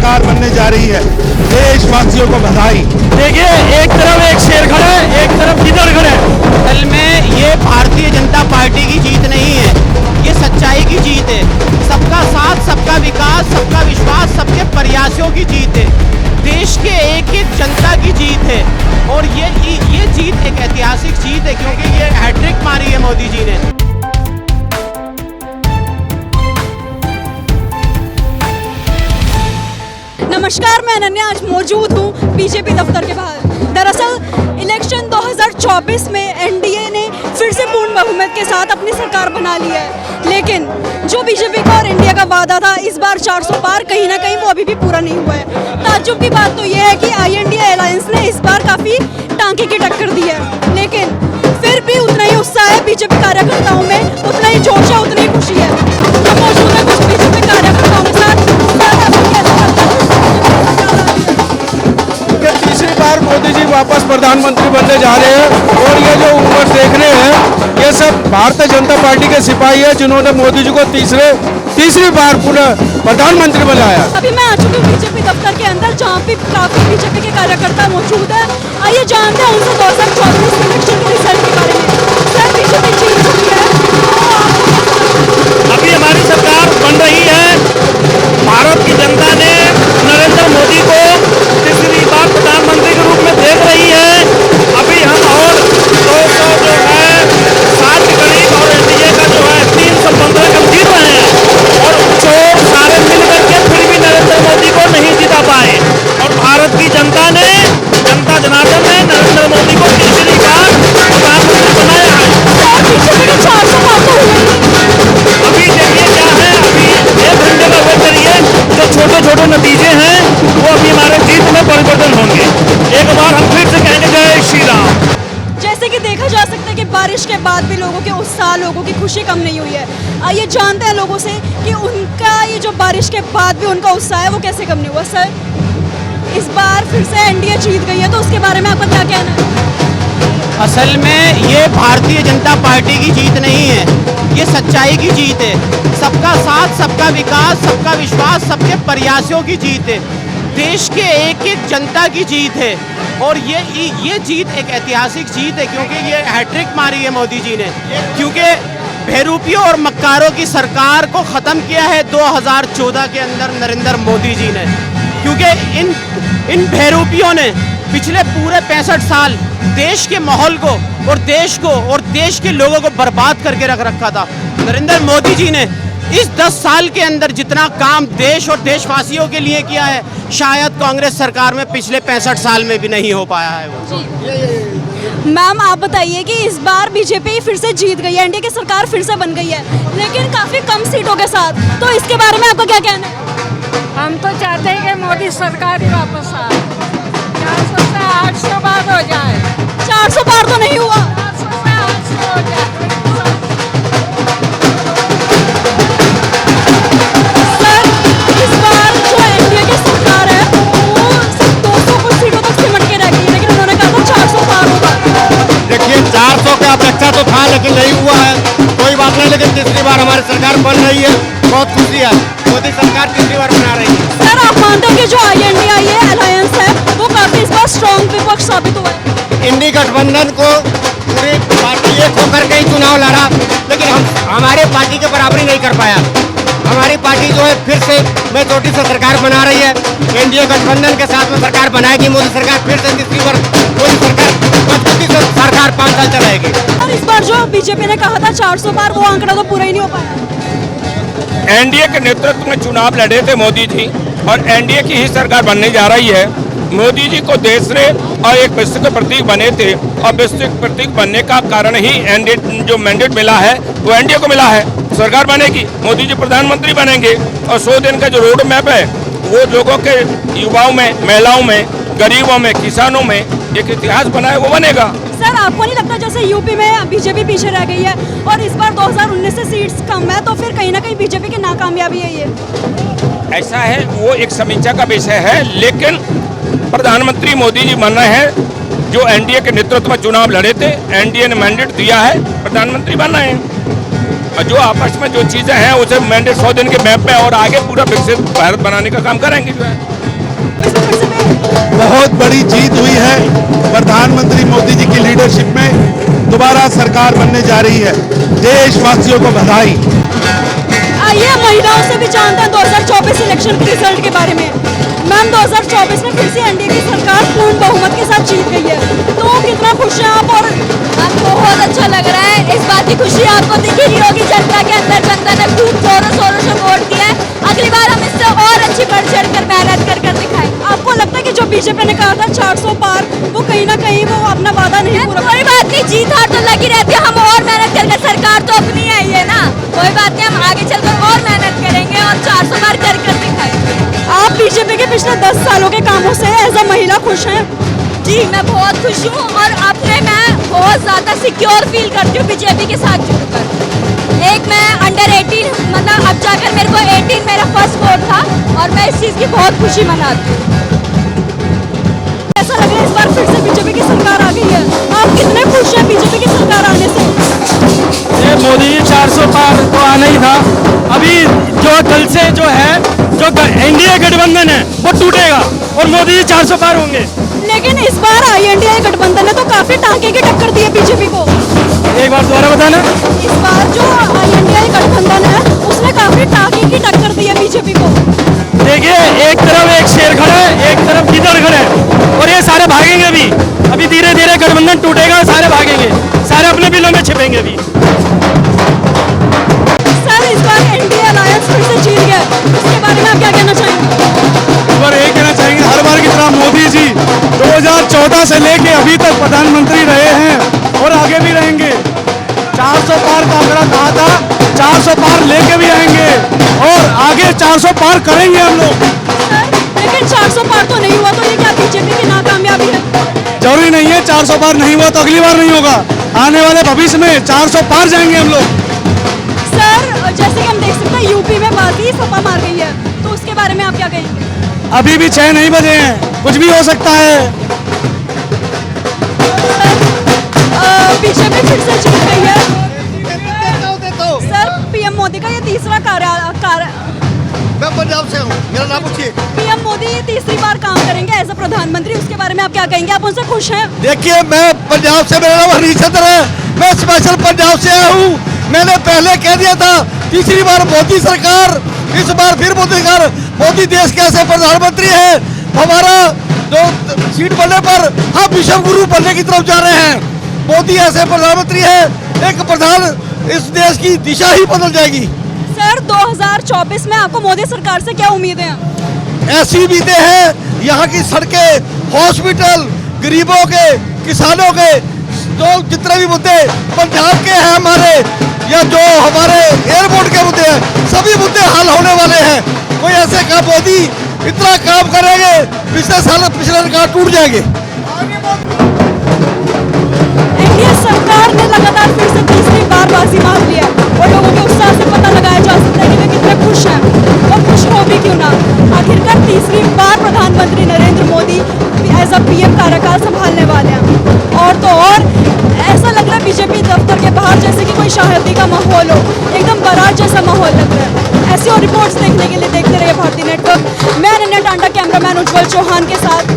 सरकार बनने जा रही है। देशवासियों को बधाई। देखिए, एक तरफ एक शेर खड़ा है, एक तरफ गिदड़ खड़ा है। असल में ये भारतीय जनता पार्टी की जीत नहीं है, ये सच्चाई की जीत है। सबका साथ, सबका विकास, सबका विश्वास, सबके प्रयासों की जीत है। देश के एक एक जनता की जीत है और ये जीत एक ऐतिहासिक जीत है, क्योंकि ये हैट्रिक मारी है मोदी जी ने। नमस्कार, मैं अनन्या आज मौजूद हूँ बीजेपी दफ्तर के बाहर। दरअसल इलेक्शन 2024 में एनडीए ने फिर से पूर्ण बहुमत के साथ अपनी सरकार बना ली है, लेकिन जो बीजेपी का और इंडिया का वादा था इस बार 400 पार कहीं ना कहीं वो अभी भी पूरा नहीं हुआ है। ताज्जुब की बात तो यह है कि आई-एनडीए अलायंस ने इस बार काफ़ी टांके की टक्कर दी है, लेकिन फिर भी उतना ही उत्साह है बीजेपी कार्यकर्ताओं में, उतना ही जोश है, उतनी ही खुशी है। हम मौजूद है कुछ बीजेपी कार्यकर्ताओं के साथ। तीसरी बार मोदी जी वापस प्रधानमंत्री बनने जा रहे हैं और ये जो उम्र देख रहे हैं ये सब भारतीय जनता पार्टी के सिपाही है जिन्होंने मोदी जी को तीसरी बार पुनः प्रधानमंत्री बनाया। अभी मैं आ चुकी हूँ बीजेपी दफ्तर के अंदर, जहाँ पे काफी बीजेपी के कार्यकर्ता मौजूद है। आइए जानते हैं उनसे 2024 इलेक्शन के रिजल्ट के बारे में। सर, बीजेपी जीत चुकी है, अभी हमारी सरकार बन रही है। भारत की जनता ने नरेंद्र मोदी को तीसरी बार प्रधानमंत्री के रूप में देख रही है। अभी हम और 200 जो है 7 के करीब और एनडीए का जो है 315 हम जीत रहे हैं और जो सारे मिल करके फिर भी नरेंद्र मोदी को नहीं जिता पाए और भारत की जनता ने, जनता जनार्दन ने नरेंद्र मोदी को तीसरी बार प्रधानमंत्री बनाया है। बीजेपी के 400 पार तो हुए ही। अभी देखिए क्या है, अभी 1 घंटे का वेट करिए, जो छोटे छोटे नतीजे हैं वो अभी हमारे जीत में परिवर्तन होंगे। एक बार हम फिर से कहेंगे जय श्री राम। जैसे कि देखा जा सकता है कि बारिश के बाद भी लोगों के उत्साह, लोगों की खुशी कम नहीं हुई है। आइए जानते हैं लोगों से कि उनका ये जो बारिश के बाद भी उनका उत्साह है वो कैसे कम नहीं हुआ। सर, इस बार फिर से एनडीए जीत गई है, तो उसके बारे में आपका क्या कहना है? असल में ये भारतीय जनता पार्टी की जीत नहीं है, ये सच्चाई की जीत है। सबका साथ, सबका विकास, सबका विश्वास, सबके प्रयासों की जीत है। देश के एक एक जनता की जीत है और ये जीत एक ऐतिहासिक जीत है, क्योंकि ये हैट्रिक मारी है मोदी जी ने। क्योंकि बेरूपियों और मक्कारों की सरकार को ख़त्म किया है 2014 के अंदर नरेंद्र मोदी जी ने। क्योंकि इन बेरूपियों ने पिछले पूरे 65 साल देश के माहौल को और देश के लोगों को बर्बाद करके रख रखा था। नरेंद्र मोदी जी ने इस 10 साल के अंदर जितना काम देश और देशवासियों के लिए किया है, शायद कांग्रेस सरकार में पिछले 65 साल में भी नहीं हो पाया है वो। मैम, आप बताइए कि इस बार बीजेपी फिर से जीत गई है, एनडीए की सरकार फिर से बन गई है, लेकिन काफी कम सीटों के साथ, तो इसके बारे में आपका क्या कहना है? हम तो चाहते हैं कि मोदी सरकार ही वापस आए, 400 से 800 बार हो जाए। 400 पार तो नहीं हुआ। 400 से 800 हो जाए। सर, इस बार जो एनडीए की सरकार है वो सिर्फ 200 कुछ सीटों तक सिमट के रह गई है, लेकिन उन्होंने कहा था 400 पार होगा। देखिए 400 का अपेक्षा तो था लेकिन नहीं हुआ है, कोई बात नहीं, लेकिन तीसरी बार हमारी सरकार बन रही है, बहुत खुशी है। मोदी सरकार तीसरी बार बना रही है। सर, आप मानते हैं कि जो आई-एनडीए अलायंस है वो काफी इस बार स्ट्रॉन्ग विपक्ष साबित हुआ है? इंडी गठबंधन को पूरी पार्टी एक होकर के ही चुनाव लड़ा, लेकिन हमारे पार्टी के बराबरी नहीं कर पाया। हमारी पार्टी जो है फिर से मेजॉरिटी से सरकार बना रही है, एनडीए गठबंधन के साथ में सरकार बनाएगी। मोदी सरकार फिर से तीसरी बार मोदी सरकार मजबूती से सरकार 5 साल चलाएगी। और इस बार जो बीजेपी ने कहा था 400 पार, वो आंकड़ा तो पूरा ही नहीं हो पाया। एनडीए के नेतृत्व में चुनाव लड़े थे मोदी जी और एनडीए की ही सरकार बनने जा रही है। मोदी जी को देश ने और एक विश्व के प्रतीक बने थे और विश्व के प्रतीक बनने का कारण ही एनडीए जो मैंडेट मिला है वो एनडीए को मिला है। सरकार बनेगी, मोदी जी प्रधानमंत्री बनेंगे और 100 दिन का जो रोड मैप है वो लोगों के, युवाओं में, महिलाओं में, गरीबों में, किसानों में एक इतिहास बनाए वो बनेगा। सर, आपको नहीं लगता जैसे यूपी में बीजेपी पीछे रह गई है और इस बार 2019 से सीट्स कम है, तो फिर कहीं ना कहीं बीजेपी की नाकामयाबी है ये? ऐसा है, वो एक समीक्षा का विषय है, लेकिन प्रधानमंत्री मोदी जी बन रहे हैं जो एनडीए के नेतृत्व में चुनाव लड़े थे, एनडीए ने मैंडेट दिया है, प्रधानमंत्री बन रहे हैं। और जो आपस में जो चीजें हैं उसे मैंडेट 100 दिन के मैप में और आगे पूरा विकसित भारत बनाने का काम करेंगे जो है। इसमें फिर से मैं बहुत बड़ी जीत हुई है। प्रधानमंत्री मोदी जी की लीडरशिप में दोबारा सरकार बनने जा रही है। देशवासियों को बधाई। आइए हम महिलाओं से भी जानते हैं 2024 इलेक्शन के रिजल्ट के बारे में। मैम 2024 में फिर से एनडीए की सरकार पूर्ण बहुमत के साथ जीत गई है, तो कितना खुश हैं आप? और बहुत अच्छा लग रहा है। इस बात की खुशी आपको दिख ही रही होगी, जनता के अंदर जनता ने खूब जोरों शोरों से वोट किया है। अगली बार हम इससे और अच्छी बढ़ चढ़ कर मेहनत कर दिखाएंगे। आपको लगता है कि जो बीजेपी ने कहा था 400 पार, वो कहीं ना कहीं वो अपना वादा नहीं पूरा? कोई बात नहीं, जीत हार तो लगी रहती है, हम और मेहनत करके, सरकार तो अपनी है ये ना, कोई बात नहीं, हम आगे चलकर और मेहनत करेंगे और 400 पार कर दिखाएंगे। आप बीजेपी के पिछले 10 सालों के कामों से एज अ महिला खुश हैं? जी मैं बहुत खुश हूँ और अपने मैं बहुत ज़्यादा सिक्योर फील करती हूँ बीजेपी के साथ जुड़कर। एक मैं अंडर 18 मतलब अब जाकर मेरे को 18 मेरा फर्स्ट वोट था और मैं इस चीज़ की बहुत खुशी मनाती हूँ। ऐसा लग रहा है इस बार फिर से बीजेपी की सरकार आ गई है, आप कितने खुश हैं बीजेपी की सरकार आने से? ये मोदी 400 पार तो आना ही था। अभी जो कल से जो है जो एनडीए गठबंधन है वो टूटेगा और मोदी 400 पार होंगे। लेकिन इस बार आईएनडीए गठबंधन ने तो काफी टांके की टक्कर दी है बीजेपी को। एक बार दोबारा बताना। इस बार जो आईएनडीए गठबंधन है उसने काफी टांके की टक्कर दी है बीजेपी को। देखिए एक तरफ एक शेर खड़ा है, एक तरफ गिद्दड़ खड़ा है और ये सारे भागेंगे भी। अभी धीरे धीरे गठबंधन टूटेगा, सारे भागेंगे, सारे अपने बिलों में छिपेंगे अभी। सर इस बार एनडीए अलायंस फिर से जीत गया, इसके बारे में आप क्या कहना चाहेंगे? इस बार यही कहना चाहेंगे, हर बार की तरह मोदी जी 2014 से लेके अभी तक प्रधानमंत्री रहे हैं और आगे भी रहेंगे। 400 पार का आंकड़ा कहा था, 400 पार लेके भी आएंगे और आगे 400 पार करेंगे हम लोग। सर लेकिन 400 पार तो नहीं हुआ, तो ये क्या बीजेपी की नाकामयाबी है? जरूरी नहीं है 400 पार नहीं हुआ तो अगली बार नहीं होगा, आने वाले भविष्य में 400 पार जाएंगे हम लोग। सर जैसे कि हम देख सकते हैं यूपी में बाजी सपा मार गई है, तो उसके बारे में आप क्या कहेंगे? अभी भी 6 नहीं बजे हैं, कुछ भी हो सकता है। बीजेपी फिर से जीत गई है। सर पीएम मोदी का ये तीसरा मैं पंजाब से हूँ, मेरा नाम पूछिए। पीएम मोदी तीसरी बार काम करेंगे एज अ प्रधानमंत्री, उसके बारे में आप क्या कहेंगे? आप उनसे खुश हैं? देखिए मैं पंजाब से, मेरा नाम हरीश चंद्र है, मैं स्पेशल पंजाब से आया हूँ। मैंने पहले कह दिया था तीसरी बार मोदी सरकार, इस बार फिर मोदी सरकार। मोदी देश के ऐसे प्रधानमंत्री है, हमारा जो सीट बनने पर हम विश्व गुरु बनने की तरफ जा रहे हैं। मोदी ऐसे प्रधानमंत्री है, एक प्रधान इस देश की दिशा ही बदल जाएगी। सर 2024 में आपको मोदी सरकार से क्या उम्मीदें हैं? ऐसी उम्मीदें हैं, यहाँ की सड़कें, हॉस्पिटल, गरीबों के, किसानों के, जो जितने भी मुद्दे पंजाब के हैं हमारे, या जो हमारे एयरपोर्ट के मुद्दे हैं, सभी मुद्दे हल होने वाले हैं। कोई ऐसे काम मोदी इतना काम करेंगे, पिछले साल पिछले रिकॉर्ड टूट जाएंगे। एनडीए सरकार ने लगातार फिर से तीसरी बार बाजी मार लिया और लोगों के उत्साह से पता लगाया जा सकता है कि वे कितने खुश हैं, और खुश हो भी क्यों ना। आखिरकार तीसरी बार प्रधानमंत्री Narendra Modi as a PM कार्यकाल संभालने वाले हैं। और तो और ऐसा लग रहा है बीजेपी दफ्तर के बाहर जैसे कि कोई शादी का माहौल हो, एकदम बारात जैसा माहौल लग रहा है। ऐसी और रिपोर्ट्स देखने के लिए देखते रहिए भारतीय नेटवर्क। मैं अनन्या टांडा, कैमरामैन उज्जवल चौहान के साथ।